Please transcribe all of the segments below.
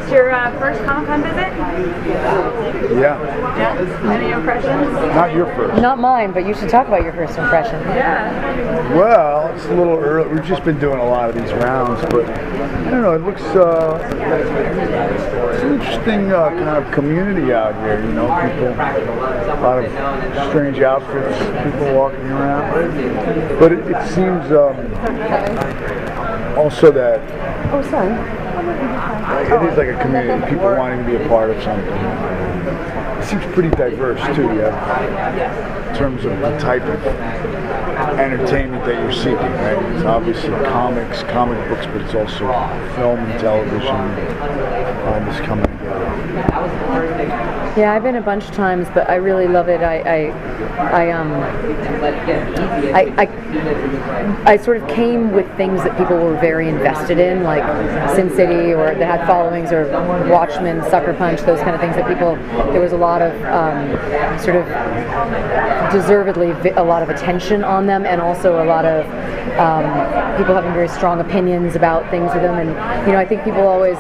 this your first Comic-Con visit? Yeah. Yeah? Any impressions? Not your first. Not mine, but you should talk about your first impression. Yeah. Well, it's a little early. We've just been doing a lot of these rounds, but I don't know. It looks it's an interesting kind of community out here. You know, people, a lot of strange outfits, people walking around. But it seems also that. Oh, sorry. It is like a community, people wanting to be a part of something. It seems pretty diverse too, yeah, in terms of the type of entertainment that you're seeking, right? It's obviously comics, comic books, but it's also film and television, all this coming together. Yeah, I've been a bunch of times, but I really love it. I sort of came with things that people were very invested in, like Sin City, or that had followings, or Watchmen, Sucker Punch, those kind of things that people, there was a lot of sort of deservedly a lot of attention on them, and also a lot of people having very strong opinions about things with them. And you know, I think people always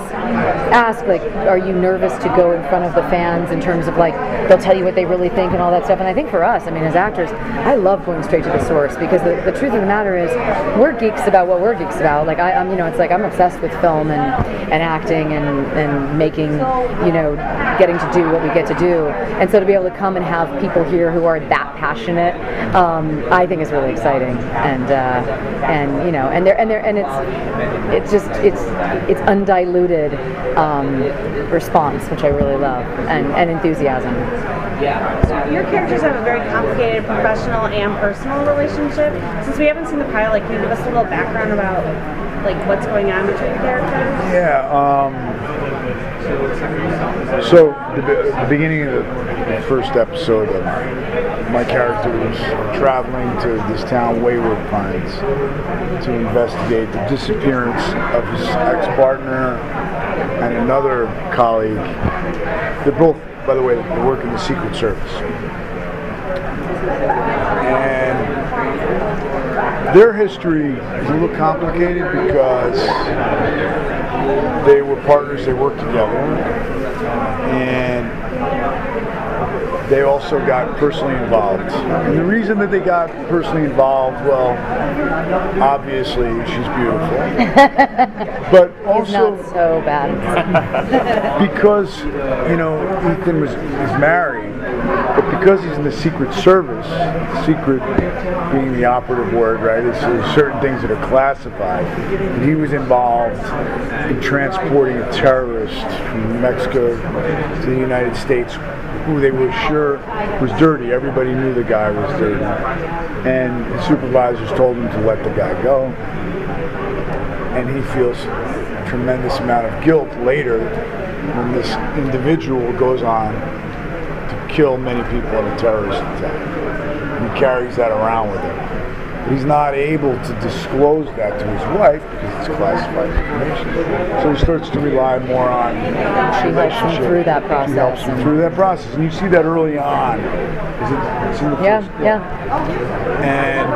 ask, like, are you nervous to go in front of the fans in terms of, like, they'll tell you what they really think and all that stuff. And I think for us, I mean, as actors, I love going straight to the source, because the truth of the matter is, we're geeks about what we're geeks about. Like, I'm, you know, it's like I'm obsessed with film and acting and making, you know, getting to do what we get to do. And so to be able to come and have people here who are that passionate, I think is really exciting. And you know, and it's undiluted response, which I really love, and enthusiasm. So your characters have a very complicated professional and personal relationship. Since we haven't seen the pilot, can you give us a little background about, like, what's going on between the characters? Yeah. So the beginning of the first episode, my character was traveling to this town, Wayward Pines, to investigate the disappearance of his ex-partner and another colleague. They're both, by the way, they work in the Secret Service. And their history is a little complicated because they were partners, they worked together, and they also got personally involved. And the reason that they got personally involved, well, obviously she's beautiful, but also not so bad. because, you know, Ethan is married, but because he's in the Secret Service, secret being the operative word, right? There's certain things that are classified. And he was involved in transporting a terrorist from Mexico to the United States, who they were sure was dirty. Everybody knew the guy was dirty. And his supervisors told him to let the guy go. And he feels a tremendous amount of guilt later when this individual goes on to kill many people in a terrorist attack. And he carries that around with him. But he's not able to disclose that to his wife because it's classified information. So he starts to rely more on She helps him through that process. She helps him through that process. And you see that early on. It's in the first book. Yeah. And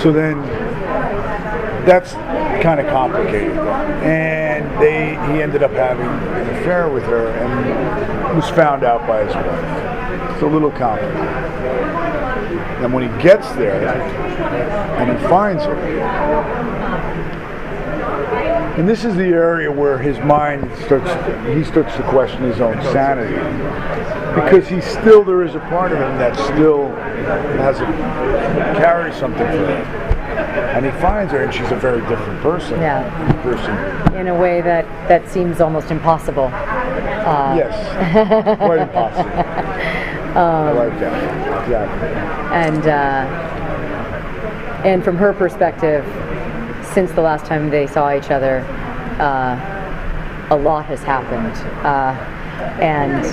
so then that's kind of complicated. And he ended up having an affair with her and was found out by his wife. It's a little complicated. And when he gets there and he finds her, and this is the area where his mind starts to question his own sanity, because there is a part of him that still carries something for him. And he finds her, and she's a very different person. Yeah. In a way that seems almost impossible. Yes, quite impossible. I like that. Exactly. And from her perspective, since the last time they saw each other, a lot has happened. And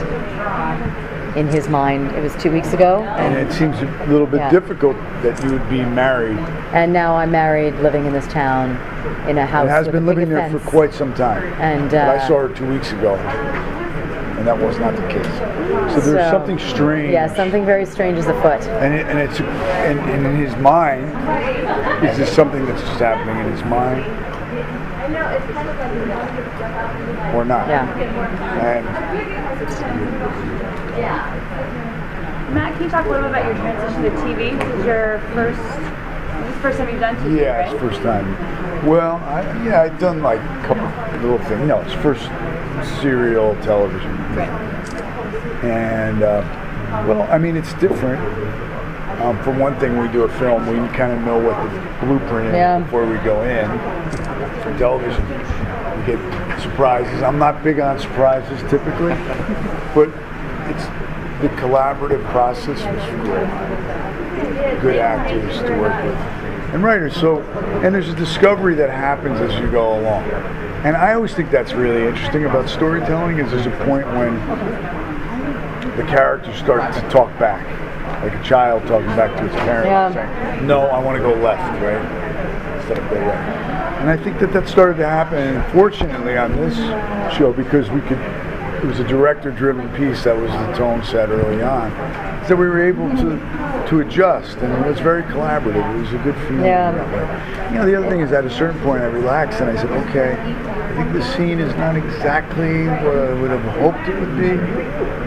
in his mind, it was 2 weeks ago. And it seems a little bit difficult that you would be married. And now I'm married, living in this town, in a house. And has been living there for quite some time. And but I saw her 2 weeks ago, and that was not the case. So there's something strange. Yeah, something very strange is afoot. And in his mind, is this something that's just happening in his mind? or not. Yeah. And Matt, can you talk a little bit about your transition to TV? This is your first time you've done TV, yeah, right? it's first time. Well, I've done like a couple little things. No, it's first serial television. Right. And well, I mean, it's different. For one thing, we do a film, we kind of know what the blueprint is before we go in. For television, you get surprises. I'm not big on surprises typically, but it's the collaborative process was great. Good actors to work with and writers. So, and there's a discovery that happens as you go along. And I always think that's really interesting about storytelling is there's a point when the characters start to talk back, like a child talking back to his parent, saying, "No, I want to go left, right?" instead of go right. And I think that started to happen. And fortunately, on this show, because it was a director-driven piece that was the tone set early on, so we were able to adjust, and it was very collaborative. It was a good feeling. Yeah. You know, the other thing is at a certain point I relaxed and I said, okay, I think the scene is not exactly what I would have hoped it would be,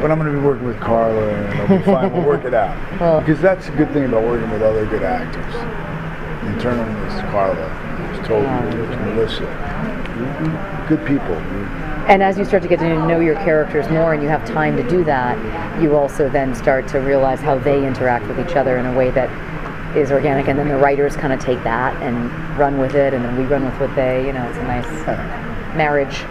but I'm going to be working with Carla and it'll be fine. We'll work it out. Because that's a good thing about working with other good actors. In turn, it's Carla, it's Toby, it's Melissa. Good people. And as you start to get to know your characters more and you have time to do that, you also then start to realize how they interact with each other in a way that is organic, and then the writers kind of take that and run with it, and then we run with what they, it's a nice marriage.